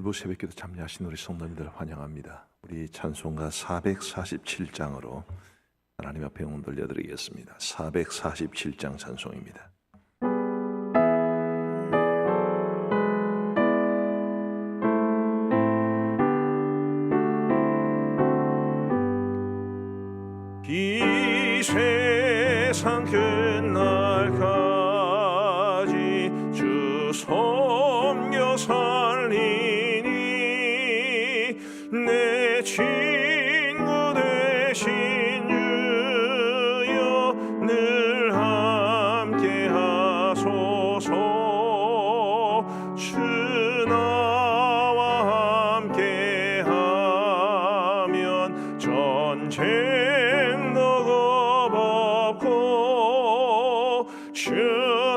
일부 새벽기도 참여하신 우리 성도님들 환영합니다. 우리 찬송가 447장으로 하나님 앞에 온 들려드리겠습니다. 447장 찬송입니다. 이 세상 끝날까지 주 섬겨 살리니 내 친구 되신 주여 늘 함께 하소서. 주 나와 함께 하면 전쟁 주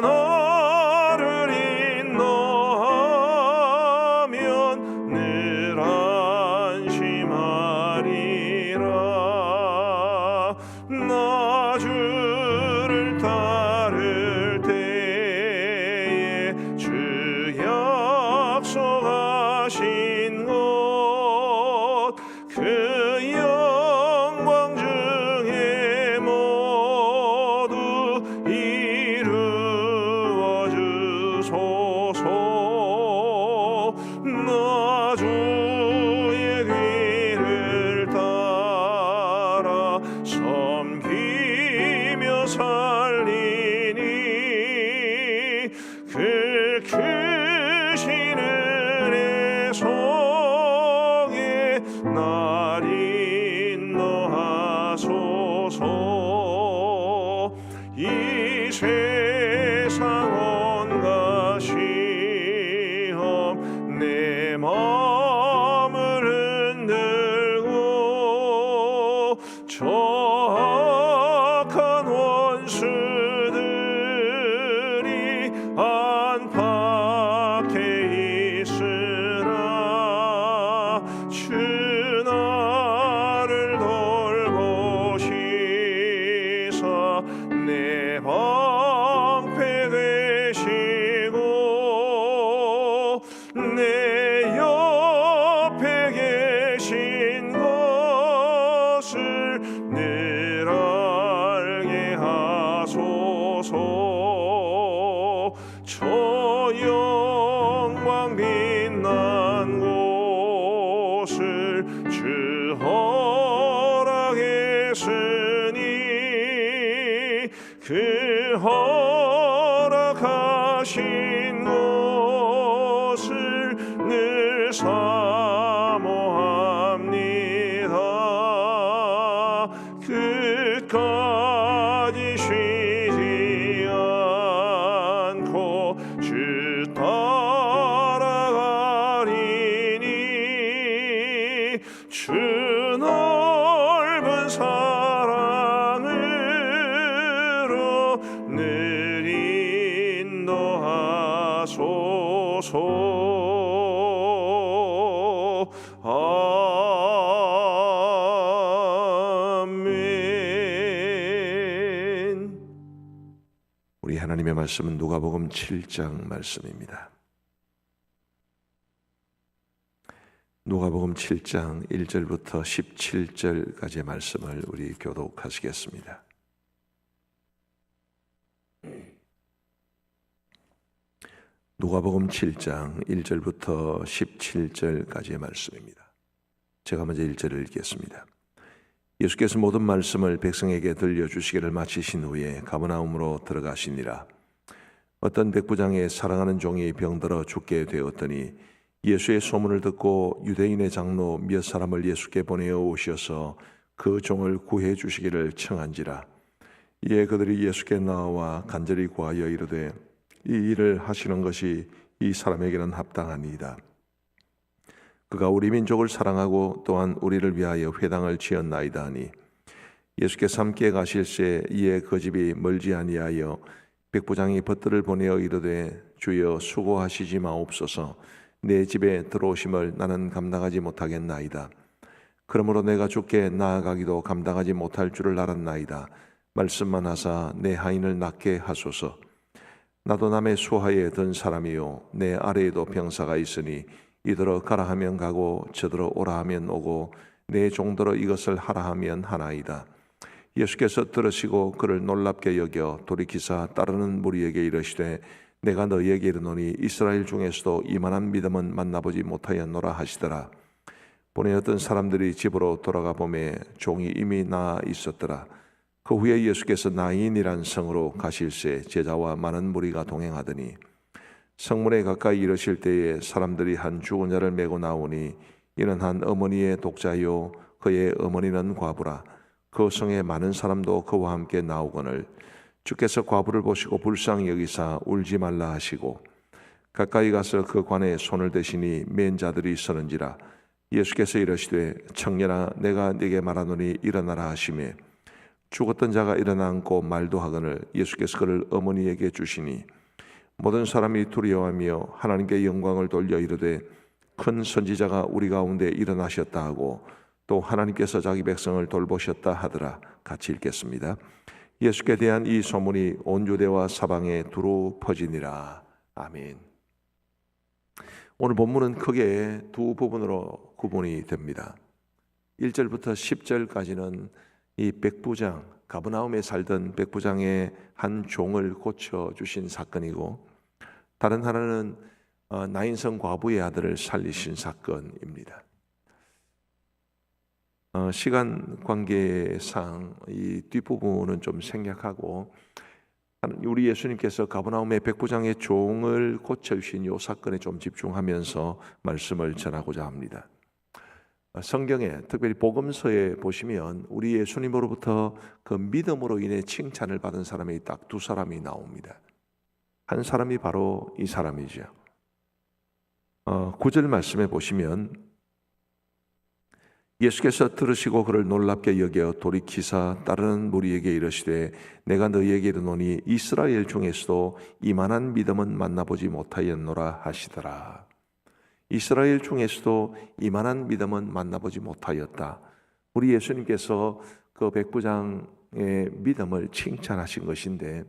나를 인도하면 늘 안심하리라. 나 주를 따를 때에 주 약속하신 것 그 영광 중에 모두 나 주의 길을 따라 섬기며 살리니 그 크신 은혜 속에 날 인도하소서. 이 세상 온갖 내 마음을 흔들고 저악한 원수들이 안팎에 있으나 주 나를 돌보시사 내 방패 되시고 내 옆에 계신 것을 늘 알게 하소서. 저 영광 빛난 곳을 주 허락했으니 그 허락하신 것을 늘 사모합니다. 끝까지 쉬지 않고 주 따라가리니 주 넓은 사랑으로 늘 인도하소서. 아멘. 우리 하나님의 말씀은 누가복음 7장 말씀입니다. 누가복음 7장 1절부터 17절까지의 말씀을 우리 교독하시겠습니다. 누가복음 7장 1절부터 17절까지의 말씀입니다. 제가 먼저 1절을 읽겠습니다. 예수께서 모든 말씀을 백성에게 들려주시기를 마치신 후에 가버나움으로 들어가시니라. 어떤 백부장의 사랑하는 종이 병들어 죽게 되었더니 예수의 소문을 듣고 유대인의 장로 몇 사람을 예수께 보내어 오셔서 그 종을 구해 주시기를 청한지라. 이에 그들이 예수께 나와 간절히 구하여 이르되 이 일을 하시는 것이 이 사람에게는 합당하니이다. 그가 우리 민족을 사랑하고 또한 우리를 위하여 회당을 지었나이다 하니 예수께서 함께 가실새 이에 그 집이 멀지 아니하여 백부장이 벗들을 보내어 이르되 주여 수고하시지 마옵소서. 내 집에 들어오심을 나는 감당하지 못하겠나이다. 그러므로 내가 주께 나아가기도 감당하지 못할 줄을 알았나이다. 말씀만 하사 내 하인을 낫게 하소서. 나도 남의 수하에 든 사람이요 내 아래에도 병사가 있으니 이더러 가라 하면 가고 저더러 오라 하면 오고 내 종더러 이것을 하라 하면 하나이다. 예수께서 들으시고 그를 놀랍게 여겨 돌이키사 따르는 무리에게 이르시되 내가 너희에게 이르노니 이스라엘 중에서도 이만한 믿음은 만나보지 못하였노라 하시더라. 보내었던 사람들이 집으로 돌아가 보매 종이 이미 나아 있었더라. 그 후에 예수께서 나인이란 성으로 가실새 제자와 많은 무리가 동행하더니 성문에 가까이 이르실 때에 사람들이 한 죽은 자를 메고 나오니 이는 한 어머니의 독자요 그의 어머니는 과부라. 그 성에 많은 사람도 그와 함께 나오거늘 주께서 과부를 보시고 불쌍히 여기사 울지 말라 하시고 가까이 가서 그 관에 손을 대시니 맨 자들이 서는지라. 예수께서 이르시되 청년아 내가 네게 말하노니 일어나라 하시매 죽었던 자가 일어나 앉고 말도 하거늘 예수께서 그를 어머니에게 주시니 모든 사람이 두려워하며 하나님께 영광을 돌려 이르되 큰 선지자가 우리 가운데 일어나셨다 하고 또 하나님께서 자기 백성을 돌보셨다 하더라. 같이 읽겠습니다. 예수께 대한 이 소문이 온 유대와 사방에 두루 퍼지니라. 아멘. 오늘 본문은 크게 두 부분으로 구분이 됩니다. 1절부터 10절까지는 이 백부장, 가버나움에 살던 백부장의 한 종을 고쳐주신 사건이고 다른 하나는 나인성 과부의 아들을 살리신 사건입니다. 시간 관계상 이 뒷부분은 좀 생략하고 우리 예수님께서 가버나움의 백부장의 종을 고쳐주신 이 사건에 좀 집중하면서 말씀을 전하고자 합니다. 성경에 특별히 복음서에 보시면 우리 예수님으로부터 그 믿음으로 인해 칭찬을 받은 사람이 딱 두 사람이 나옵니다. 한 사람이 바로 이 사람이죠. 9절 말씀에 보시면 예수께서 들으시고 그를 놀랍게 여겨 돌이키사 따르는 무리에게 이르시되 내가 너희에게 이르노니 이스라엘 중에서도 이만한 믿음은 만나보지 못하였노라 하시더라. 이스라엘 중에서도 이만한 믿음은 만나보지 못하였다. 우리 예수님께서 그 백부장의 믿음을 칭찬하신 것인데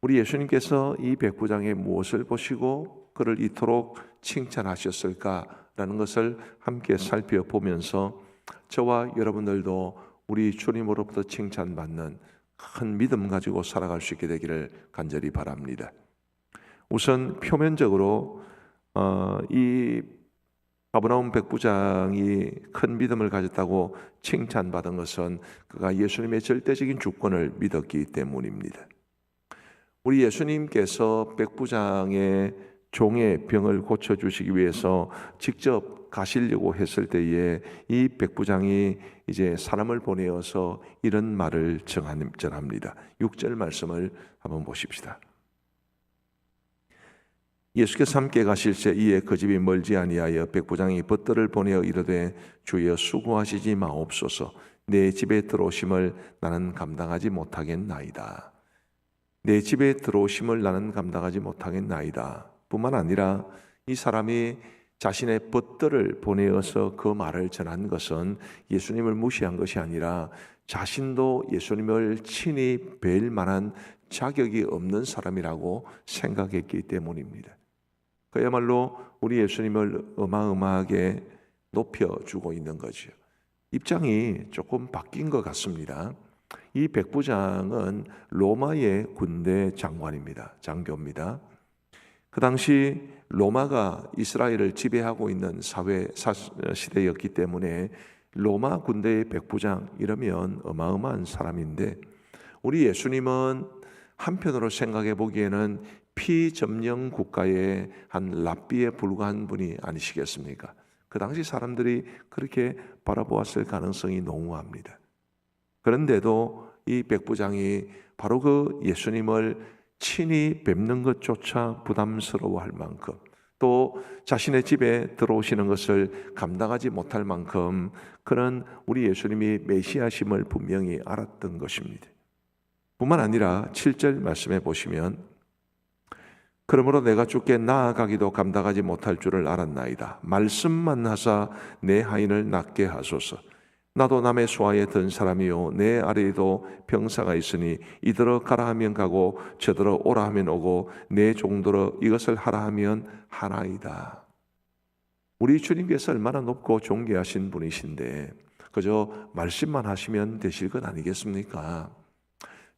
우리 예수님께서 이 백부장의 무엇을 보시고 그를 이토록 칭찬하셨을까라는 것을 함께 살펴보면서 저와 여러분들도 우리 주님으로부터 칭찬받는 큰 믿음 가지고 살아갈 수 있게 되기를 간절히 바랍니다. 우선 표면적으로 이 가버나움 백부장이 큰 믿음을 가졌다고 칭찬받은 것은 그가 예수님의 절대적인 주권을 믿었기 때문입니다. 우리 예수님께서 백부장의 종의 병을 고쳐주시기 위해서 직접 가시려고 했을 때에 이 백부장이 이제 사람을 보내어서 이런 말을 전합니다. 6절 말씀을 한번 보십시다. 예수께서 함께 가실새 이에 그 집이 멀지 아니하여 백부장이 벗들을 보내어 이르되 주여 수고하시지 마옵소서 내 집에 들어오심을 나는 감당하지 못하겠나이다. 내 집에 들어오심을 나는 감당하지 못하겠나이다. 뿐만 아니라 이 사람이 자신의 벗들을 보내어서 그 말을 전한 것은 예수님을 무시한 것이 아니라 자신도 예수님을 친히 뵐 만한 자격이 없는 사람이라고 생각했기 때문입니다. 그야말로 우리 예수님을 어마어마하게 높여주고 있는 거죠. 입장이 조금 바뀐 것 같습니다. 이 백부장은 로마의 군대 장관입니다. 장교입니다. 그 당시 로마가 이스라엘을 지배하고 있는 시대였기 때문에 로마 군대의 백부장 이러면 어마어마한 사람인데 우리 예수님은 한편으로 생각해 보기에는 피점령 국가의 한 랍비에 불과한 분이 아니시겠습니까? 그 당시 사람들이 그렇게 바라보았을 가능성이 농후합니다. 그런데도 이 백부장이 바로 그 예수님을 친히 뵙는 것조차 부담스러워할 만큼 또 자신의 집에 들어오시는 것을 감당하지 못할 만큼 그런 우리 예수님이 메시아심을 분명히 알았던 것입니다. 뿐만 아니라 7절 말씀해 보시면 그러므로 내가 주께 나아가기도 감당하지 못할 줄을 알았나이다. 말씀만 하사 내 하인을 낫게 하소서. 나도 남의 수하에 든 사람이요 내 아래에도 병사가 있으니 이더러 가라 하면 가고 저더러 오라 하면 오고 내 종더러 이것을 하라 하면 하나이다. 우리 주님께서 얼마나 높고 존귀하신 분이신데 그저 말씀만 하시면 되실 것 아니겠습니까?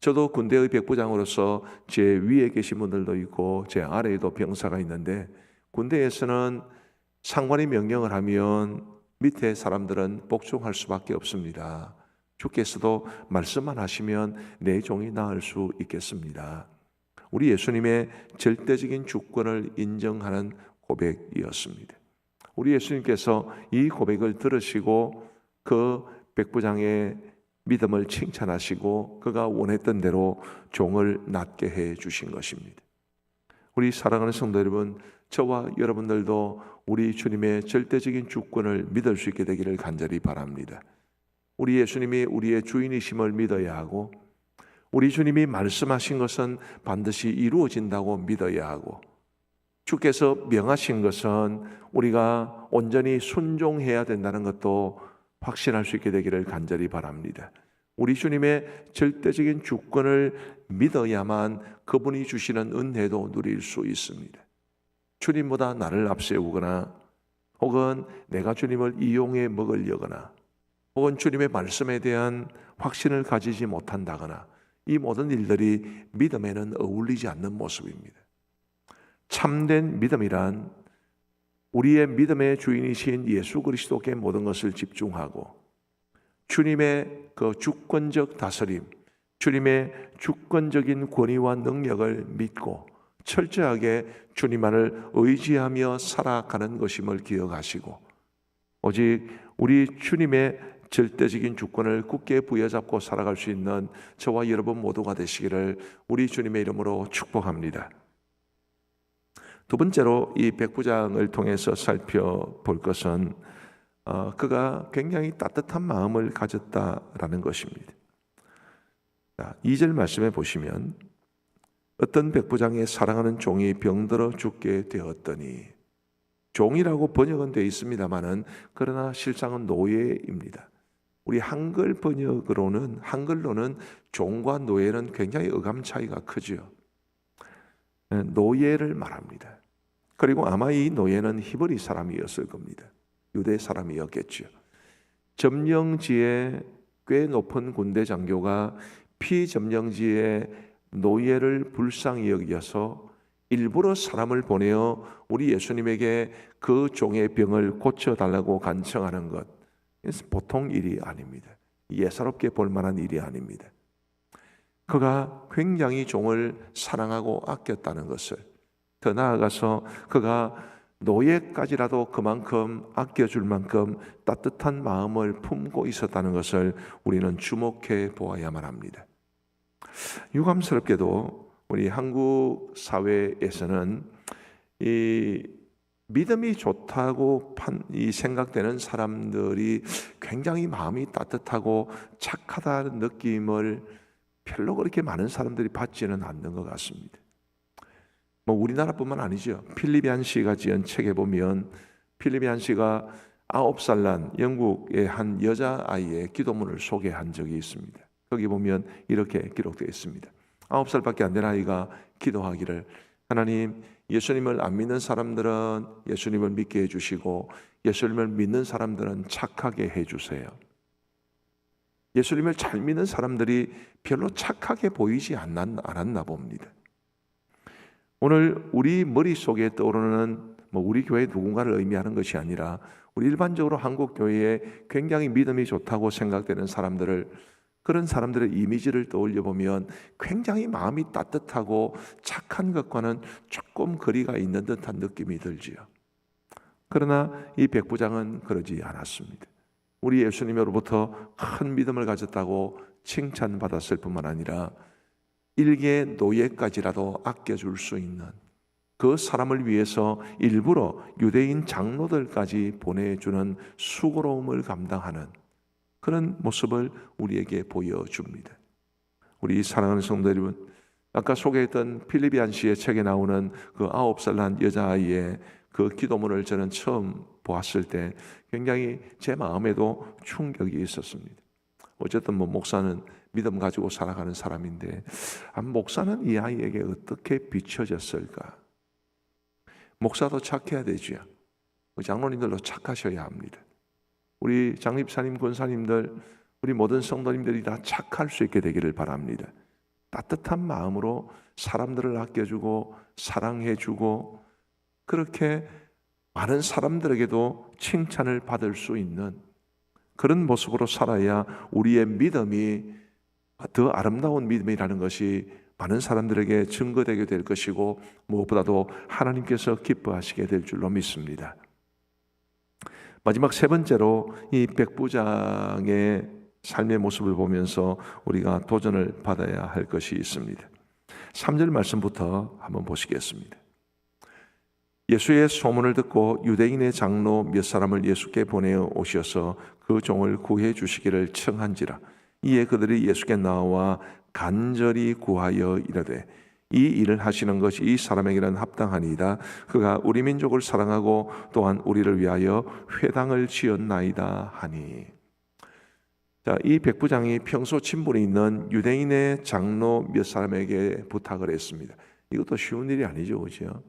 저도 군대의 백부장으로서 제 위에 계신 분들도 있고 제 아래에도 병사가 있는데, 군대에서는 상관이 명령을 하면 밑에 사람들은 복종할 수밖에 없습니다. 주께서도 말씀만 하시면 내 종이 나을 수 있겠습니다. 우리 예수님의 절대적인 주권을 인정하는 고백이었습니다. 우리 예수님께서 이 고백을 들으시고 그 백부장의 믿음을 칭찬하시고 그가 원했던 대로 종을 낫게 해 주신 것입니다. 우리 사랑하는 성도 여러분, 저와 여러분들도 우리 주님의 절대적인 주권을 믿을 수 있게 되기를 간절히 바랍니다. 우리 예수님이 우리의 주인이심을 믿어야 하고, 우리 주님이 말씀하신 것은 반드시 이루어진다고 믿어야 하고, 주께서 명하신 것은 우리가 온전히 순종해야 된다는 것도 확신할 수 있게 되기를 간절히 바랍니다. 우리 주님의 절대적인 주권을 믿어야만 그분이 주시는 은혜도 누릴 수 있습니다. 주님보다 나를 앞세우거나 혹은 내가 주님을 이용해 먹으려거나 혹은 주님의 말씀에 대한 확신을 가지지 못한다거나, 이 모든 일들이 믿음에는 어울리지 않는 모습입니다. 참된 믿음이란 우리의 믿음의 주인이신 예수 그리스도께 모든 것을 집중하고 주님의 그 주권적 다스림, 주님의 주권적인 권위와 능력을 믿고 철저하게 주님만을 의지하며 살아가는 것임을 기억하시고, 오직 우리 주님의 절대적인 주권을 굳게 부여잡고 살아갈 수 있는 저와 여러분 모두가 되시기를 우리 주님의 이름으로 축복합니다. 두 번째로 이 백부장을 통해서 살펴볼 것은 그가 굉장히 따뜻한 마음을 가졌다라는 것입니다. 2절 말씀에 보시면 어떤 백부장의 사랑하는 종이 병들어 죽게 되었더니, 종이라고 번역은 되어 있습니다만은 그러나 실상은 노예입니다. 우리 한글로는 종과 노예는 굉장히 어감 차이가 크죠. 노예를 말합니다. 그리고 아마 이 노예는 히브리 사람이었을 겁니다. 유대 사람이었겠죠. 점령지에 꽤 높은 군대 장교가 피점령지에 노예를 불쌍히 여겨서 일부러 사람을 보내어 우리 예수님에게 그 종의 병을 고쳐달라고 간청하는 것, 보통 일이 아닙니다. 예사롭게 볼 만한 일이 아닙니다. 그가 굉장히 종을 사랑하고 아꼈다는 것을, 더 나아가서 그가 노예까지라도 그만큼 아껴줄 만큼 따뜻한 마음을 품고 있었다는 것을 우리는 주목해 보아야만 합니다. 유감스럽게도 우리 한국 사회에서는 이 믿음이 좋다고 생각되는 사람들이 굉장히 마음이 따뜻하고 착하다는 느낌을 별로 그렇게 많은 사람들이 받지는 않는 것 같습니다. 우리나라뿐만 아니죠. 필립 얀시가 지은 책에 보면 필립 얀시가 9살 난 영국의 한 여자아이의 기도문을 소개한 적이 있습니다. 거기 보면 이렇게 기록되어 있습니다. 9살밖에 안 된 아이가 기도하기를, 하나님, 예수님을 안 믿는 사람들은 예수님을 믿게 해주시고 예수님을 믿는 사람들은 착하게 해주세요. 예수님을 잘 믿는 사람들이 별로 착하게 보이지 않았나 봅니다. 오늘 우리 머릿속에 떠오르는 우리 교회 누군가를 의미하는 것이 아니라 우리 일반적으로 한국 교회에 굉장히 믿음이 좋다고 생각되는 사람들을, 그런 사람들의 이미지를 떠올려 보면 굉장히 마음이 따뜻하고 착한 것과는 조금 거리가 있는 듯한 느낌이 들지요. 그러나 이 백부장은 그러지 않았습니다. 우리 예수님으로부터 큰 믿음을 가졌다고 칭찬받았을 뿐만 아니라 일개 노예까지라도 아껴줄 수 있는, 그 사람을 위해서 일부러 유대인 장로들까지 보내주는 수고로움을 감당하는 그런 모습을 우리에게 보여줍니다. 우리 사랑하는 성도 여러분, 아까 소개했던 필립 얀시의 책에 나오는 그 9살 난 여자아이의 그 기도문을 저는 처음 보았을 때 굉장히 제 마음에도 충격이 있었습니다. 어쨌든 목사는 믿음 가지고 살아가는 사람인데 목사는 이 아이에게 어떻게 비춰졌을까? 목사도 착해야 되죠. 장로님들도 착하셔야 합니다. 우리 장립사님, 권사님들, 우리 모든 성도님들이 다 착할 수 있게 되기를 바랍니다. 따뜻한 마음으로 사람들을 아껴주고 사랑해주고 그렇게 많은 사람들에게도 칭찬을 받을 수 있는 그런 모습으로 살아야 우리의 믿음이 더 아름다운 믿음이라는 것이 많은 사람들에게 증거되게 될 것이고 무엇보다도 하나님께서 기뻐하시게 될 줄로 믿습니다. 마지막 세 번째로 이 백부장의 삶의 모습을 보면서 우리가 도전을 받아야 할 것이 있습니다. 3절 말씀부터 한번 보시겠습니다. 예수의 소문을 듣고 유대인의 장로 몇 사람을 예수께 보내어 오셔서 그 종을 구해 주시기를 청한지라. 이에 그들이 예수께 나와 간절히 구하여 이르되 이 일을 하시는 것이 이 사람에게는 합당하니이다. 그가 우리 민족을 사랑하고 또한 우리를 위하여 회당을 지었나이다 하니. 자, 이 백부장이 평소 친분이 있는 유대인의 장로 몇 사람에게 부탁을 했습니다. 이것도 쉬운 일이 아니죠, 그렇죠?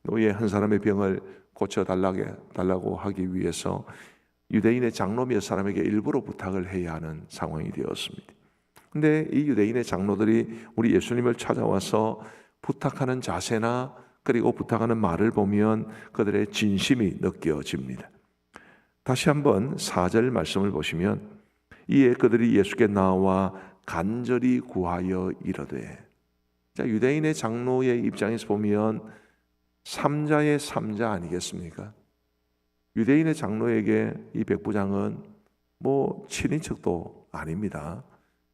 노예 한 사람의 병을 고쳐달라고 하기 위해서 유대인의 장로 몇 사람에게 일부러 부탁을 해야 하는 상황이 되었습니다. 근데 이 유대인의 장로들이 우리 예수님을 찾아와서 부탁하는 자세나 그리고 부탁하는 말을 보면 그들의 진심이 느껴집니다. 다시 한번 4절 말씀을 보시면 이에 그들이 예수께 나와 간절히 구하여 이르되. 자, 유대인의 장로의 입장에서 보면 삼자의 삼자 아니겠습니까? 유대인의 장로에게 이 백부장은 뭐 친인척도 아닙니다.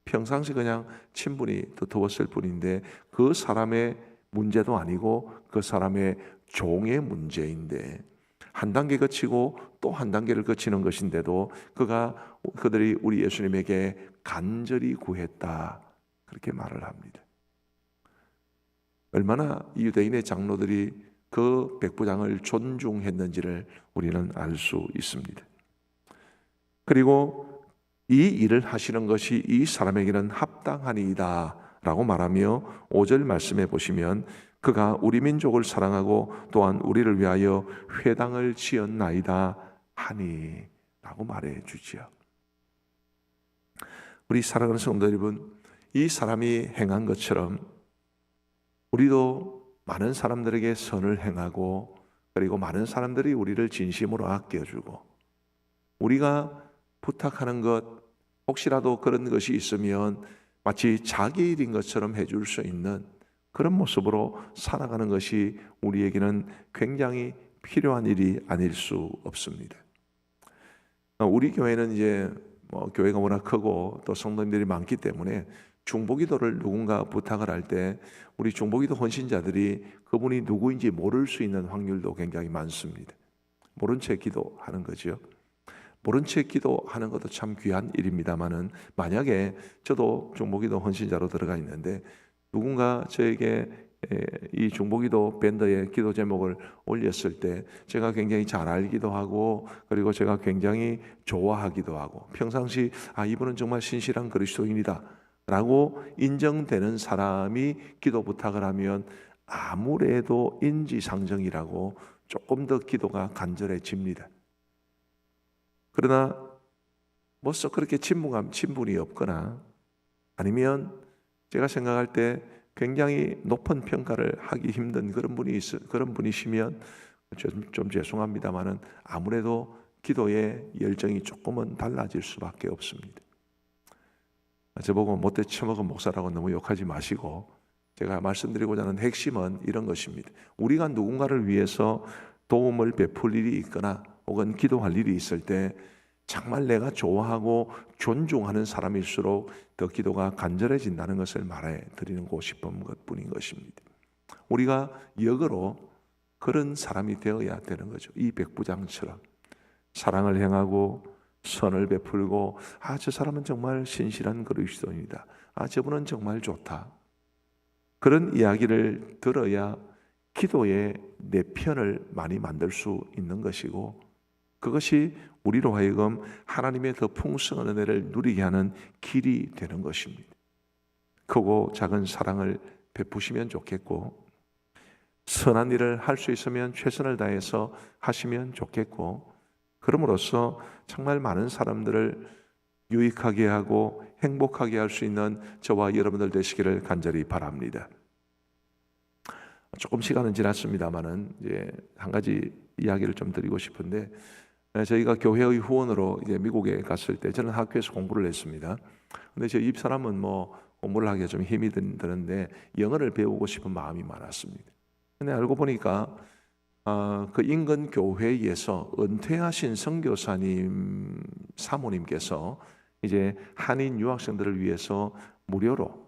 평상시 그냥 친분이 두터웠을 뿐인데 그 사람의 문제도 아니고 그 사람의 종의 문제인데 한 단계 거치고 또 한 단계를 거치는 것인데도 그들이 우리 예수님에게 간절히 구했다 그렇게 말을 합니다. 얼마나 유대인의 장로들이 그 백부장을 존중했는지를 우리는 알 수 있습니다. 그리고 이 일을 하시는 것이 이 사람에게는 합당하니이다 라고 말하며 5절 말씀해 보시면 그가 우리 민족을 사랑하고 또한 우리를 위하여 회당을 지었나이다 하니 라고 말해 주지요. 우리 사랑하는 성도 여러분, 이 사람이 행한 것처럼 우리도 많은 사람들에게 선을 행하고 그리고 많은 사람들이 우리를 진심으로 아껴주고 우리가 부탁하는 것 혹시라도 그런 것이 있으면 마치 자기 일인 것처럼 해줄 수 있는 그런 모습으로 살아가는 것이 우리에게는 굉장히 필요한 일이 아닐 수 없습니다. 우리 교회는 이제 교회가 워낙 크고 또 성도님들이 많기 때문에 중보기도를 누군가 부탁을 할 때 우리 중보기도 헌신자들이 그분이 누구인지 모를 수 있는 확률도 굉장히 많습니다. 모른 채 기도하는 거죠. 모른 채 기도하는 것도 참 귀한 일입니다만은 만약에 저도 중보기도 헌신자로 들어가 있는데 누군가 저에게 이 중보기도 밴드의 기도 제목을 올렸을 때 제가 굉장히 잘 알기도 하고 그리고 제가 굉장히 좋아하기도 하고 평상시 이분은 정말 신실한 그리스도인이다 라고 인정되는 사람이 기도 부탁을 하면 아무래도 인지상정이라고 조금 더 기도가 간절해집니다. 그러나 뭐써 그렇게 친분이 없거나 아니면 제가 생각할 때 굉장히 높은 평가를 하기 힘든 그런 분이시면 좀 죄송합니다만은 아무래도 기도의 열정이 조금은 달라질 수밖에 없습니다. 저보고 못돼 처먹은 목사라고 너무 욕하지 마시고 제가 말씀드리고자 하는 핵심은 이런 것입니다. 우리가 누군가를 위해서 도움을 베풀 일이 있거나 혹은 기도할 일이 있을 때 정말 내가 좋아하고 존중하는 사람일수록 더 기도가 간절해진다는 것을 말해 드리고 싶은 것뿐인 것입니다. 우리가 역으로 그런 사람이 되어야 되는 거죠. 이 백부장처럼 사랑을 행하고 선을 베풀고 저 사람은 정말 신실한 그리스도인이다. 저분은 정말 좋다. 그런 이야기를 들어야 기도의 내 편을 많이 만들 수 있는 것이고 그것이 우리로 하여금 하나님의 더 풍성한 은혜를 누리게 하는 길이 되는 것입니다. 크고 작은 사랑을 베푸시면 좋겠고 선한 일을 할 수 있으면 최선을 다해서 하시면 좋겠고, 그럼으로써 정말 많은 사람들을 유익하게 하고 행복하게 할 수 있는 저와 여러분들 되시기를 간절히 바랍니다. 조금 시간은 지났습니다만은 이제 한 가지 이야기를 좀 드리고 싶은데, 저희가 교회의 후원으로 이제 미국에 갔을 때 저는 학교에서 공부를 했습니다. 근데 저 집사람은 공부를 하기가 좀 힘이 드는데 영어를 배우고 싶은 마음이 많았습니다. 근데 알고 보니까 그 인근 교회에서 은퇴하신 선교사님 사모님께서 이제 한인 유학생들을 위해서 무료로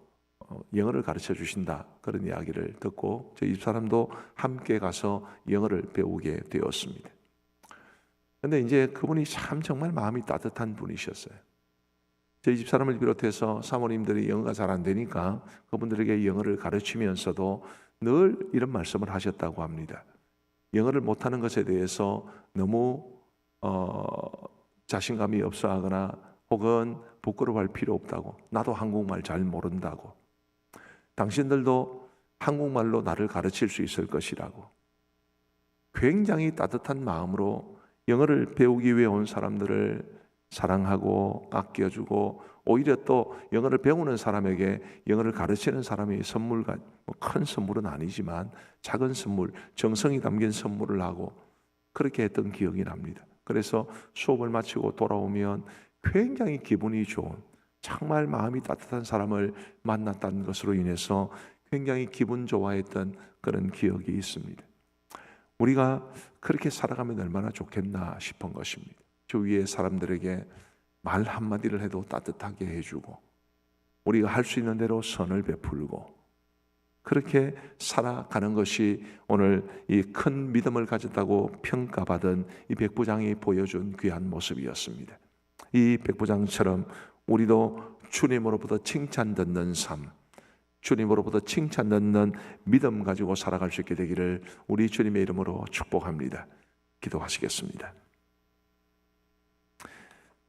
영어를 가르쳐 주신다, 그런 이야기를 듣고 저희 집사람도 함께 가서 영어를 배우게 되었습니다. 근데 이제 그분이 참 정말 마음이 따뜻한 분이셨어요. 저희 집사람을 비롯해서 사모님들이 영어가 잘 안 되니까 그분들에게 영어를 가르치면서도 늘 이런 말씀을 하셨다고 합니다. 영어를 못하는 것에 대해서 너무 자신감이 없어 하거나 혹은 부끄러워할 필요 없다고, 나도 한국말 잘 모른다고, 당신들도 한국말로 나를 가르칠 수 있을 것이라고, 굉장히 따뜻한 마음으로 영어를 배우기 위해 온 사람들을 사랑하고 아껴주고, 오히려 또 영어를 배우는 사람에게 영어를 가르치는 사람이 선물과, 큰 선물은 아니지만 작은 선물, 정성이 담긴 선물을 하고 그렇게 했던 기억이 납니다. 그래서 수업을 마치고 돌아오면 굉장히 기분이 좋은, 정말 마음이 따뜻한 사람을 만났다는 것으로 인해서 굉장히 기분 좋아했던 그런 기억이 있습니다. 우리가 그렇게 살아가면 얼마나 좋겠나 싶은 것입니다. 주위의 사람들에게 말 한마디를 해도 따뜻하게 해주고, 우리가 할 수 있는 대로 선을 베풀고, 그렇게 살아가는 것이 오늘 이 큰 믿음을 가졌다고 평가받은 이 백부장이 보여준 귀한 모습이었습니다. 이 백부장처럼 우리도 주님으로부터 칭찬 듣는 삶, 주님으로부터 칭찬 듣는 믿음 가지고 살아갈 수 있게 되기를 우리 주님의 이름으로 축복합니다. 기도하시겠습니다.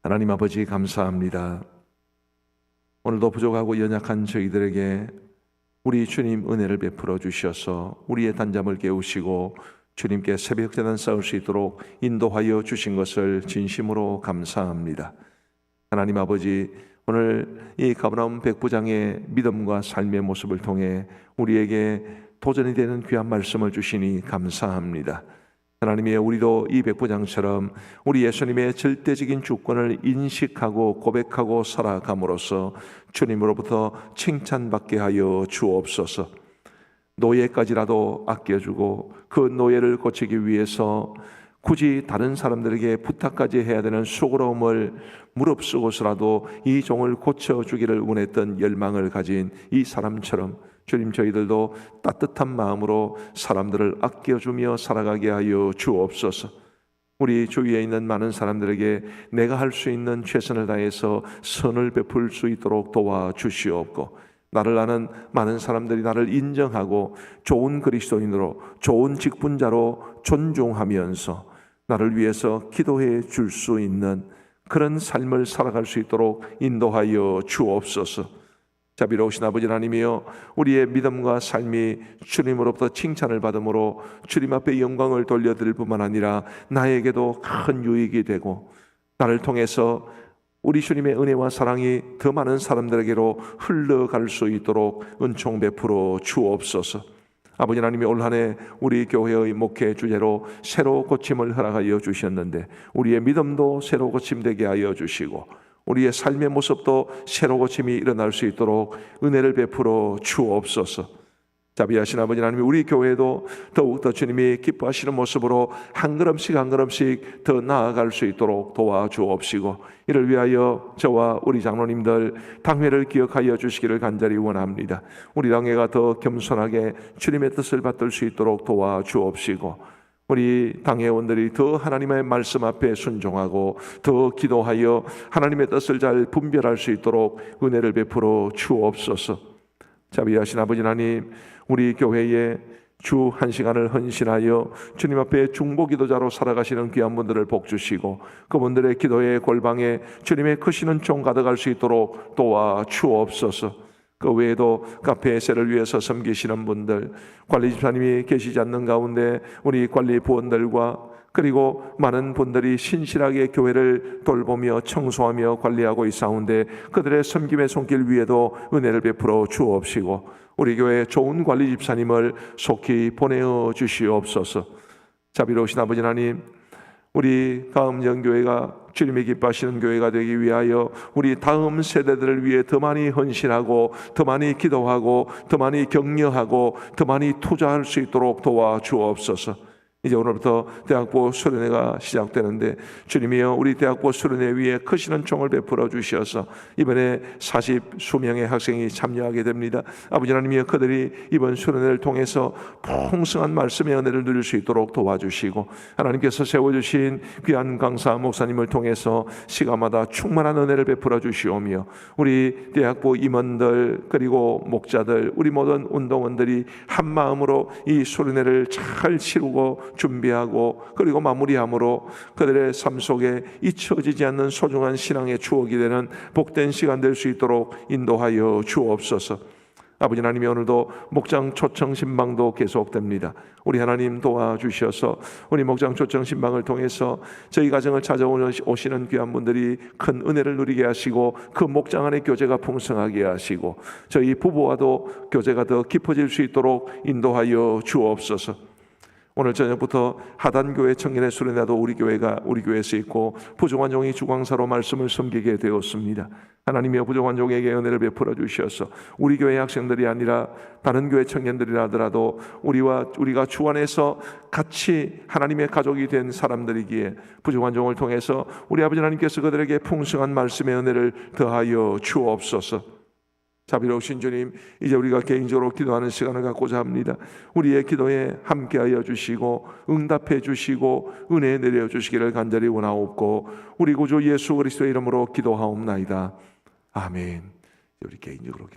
하나님 아버지, 감사합니다. 오늘도 부족하고 연약한 저희들에게 우리 주님 은혜를 베풀어 주셔서 우리의 단잠을 깨우시고 주님께 새벽제단 쌓을 수 있도록 인도하여 주신 것을 진심으로 감사합니다. 하나님 아버지, 오늘 이 가버나움 백부장의 믿음과 삶의 모습을 통해 우리에게 도전이 되는 귀한 말씀을 주시니 감사합니다. 하나님의, 우리도 이 백부장처럼 우리 예수님의 절대적인 주권을 인식하고 고백하고 살아감으로써 주님으로부터 칭찬받게 하여 주옵소서. 노예까지라도 아껴주고 그 노예를 고치기 위해서 굳이 다른 사람들에게 부탁까지 해야 되는 수고로움을 무릅쓰고서라도 이 종을 고쳐주기를 원했던 열망을 가진 이 사람처럼 주님, 저희들도 따뜻한 마음으로 사람들을 아껴주며 살아가게 하여 주옵소서. 우리 주위에 있는 많은 사람들에게 내가 할 수 있는 최선을 다해서 선을 베풀 수 있도록 도와주시옵고, 나를 아는 많은 사람들이 나를 인정하고 좋은 그리스도인으로, 좋은 직분자로 존중하면서 나를 위해서 기도해 줄 수 있는 그런 삶을 살아갈 수 있도록 인도하여 주옵소서. 자비로우신 아버지 하나님이여, 우리의 믿음과 삶이 주님으로부터 칭찬을 받음으로 주님 앞에 영광을 돌려드릴 뿐만 아니라 나에게도 큰 유익이 되고, 나를 통해서 우리 주님의 은혜와 사랑이 더 많은 사람들에게로 흘러갈 수 있도록 은총 베풀어 주옵소서. 아버지 하나님이 올 한 해 우리 교회의 목회 주제로 새로 고침을 허락하여 주셨는데, 우리의 믿음도 새로 고침되게 하여 주시고 우리의 삶의 모습도 새로 고침이 일어날 수 있도록 은혜를 베풀어 주옵소서. 자비하신 아버지 하나님, 우리 교회도 더욱더 주님이 기뻐하시는 모습으로 한 걸음씩 한 걸음씩 더 나아갈 수 있도록 도와주옵시고, 이를 위하여 저와 우리 장로님들 당회를 기억하여 주시기를 간절히 원합니다. 우리 당회가 더 겸손하게 주님의 뜻을 받들 수 있도록 도와주옵시고, 우리 당회원들이 더 하나님의 말씀 앞에 순종하고 더 기도하여 하나님의 뜻을 잘 분별할 수 있도록 은혜를 베풀어 주옵소서. 자비하신 아버지 하나님, 우리 교회에 주 한 시간을 헌신하여 주님 앞에 중보기도자로 살아가시는 귀한 분들을 복주시고 그분들의 기도의 골방에 주님의 크시는 종 가득할 수 있도록 도와주옵소서. 그 외에도 카페 세를 위해서 섬기시는 분들, 관리 집사님이 계시지 않는 가운데 우리 관리 부원들과 그리고 많은 분들이 신실하게 교회를 돌보며 청소하며 관리하고 있사온데 그들의 섬김의 손길 위에도 은혜를 베풀어 주옵시고 우리 교회 좋은 관리 집사님을 속히 보내어 주시옵소서. 자비로우신 아버지 하나님, 우리 다음 영교회가 주님이 기뻐하시는 교회가 되기 위하여 우리 다음 세대들을 위해 더 많이 헌신하고 더 많이 기도하고 더 많이 격려하고 더 많이 투자할 수 있도록 도와주옵소서. 이제 오늘부터 대학부 수련회가 시작되는데 주님이여 우리 대학부 수련회 위에 크시는 총을 베풀어 주시어서 이번에 40수명의 학생이 참여하게 됩니다. 아버지 하나님이여 그들이 이번 수련회를 통해서 풍성한 말씀의 은혜를 누릴 수 있도록 도와주시고 하나님께서 세워주신 귀한 강사 목사님을 통해서 시간마다 충만한 은혜를 베풀어 주시오며 우리 대학부 임원들 그리고 목자들 우리 모든 운동원들이 한 마음으로 이 수련회를 잘 치르고 준비하고 그리고 마무리함으로 그들의 삶 속에 잊혀지지 않는 소중한 신앙의 추억이 되는 복된 시간 될 수 있도록 인도하여 주옵소서. 아버지 하나님이 오늘도 목장 초청 신방도 계속됩니다. 우리 하나님 도와주셔서 우리 목장 초청 신방을 통해서 저희 가정을 찾아오시는 귀한 분들이 큰 은혜를 누리게 하시고 그 목장 안에 교제가 풍성하게 하시고 저희 부부와도 교제가 더 깊어질 수 있도록 인도하여 주옵소서. 오늘 저녁부터 하단교회 청년의 수련회도 우리 교회에서 있고 부족한 종이 주광사로 말씀을 섬기게 되었습니다. 하나님이여 부족한 종에게 은혜를 베풀어 주셔서 우리 교회 학생들이 아니라 다른 교회 청년들이라 하더라도 우리가 주 안에서 같이 하나님의 가족이 된 사람들이기에 부족한 종을 통해서 우리 아버지 하나님께서 그들에게 풍성한 말씀의 은혜를 더하여 주옵소서. 자비로우신 주님, 이제 우리가 개인적으로 기도하는 시간을 갖고자 합니다. 우리의 기도에 함께하여 주시고 응답해 주시고 은혜 내려 주시기를 간절히 원하옵고 우리 구주 예수 그리스도의 이름으로 기도하옵나이다. 아멘. 우리 개인적으로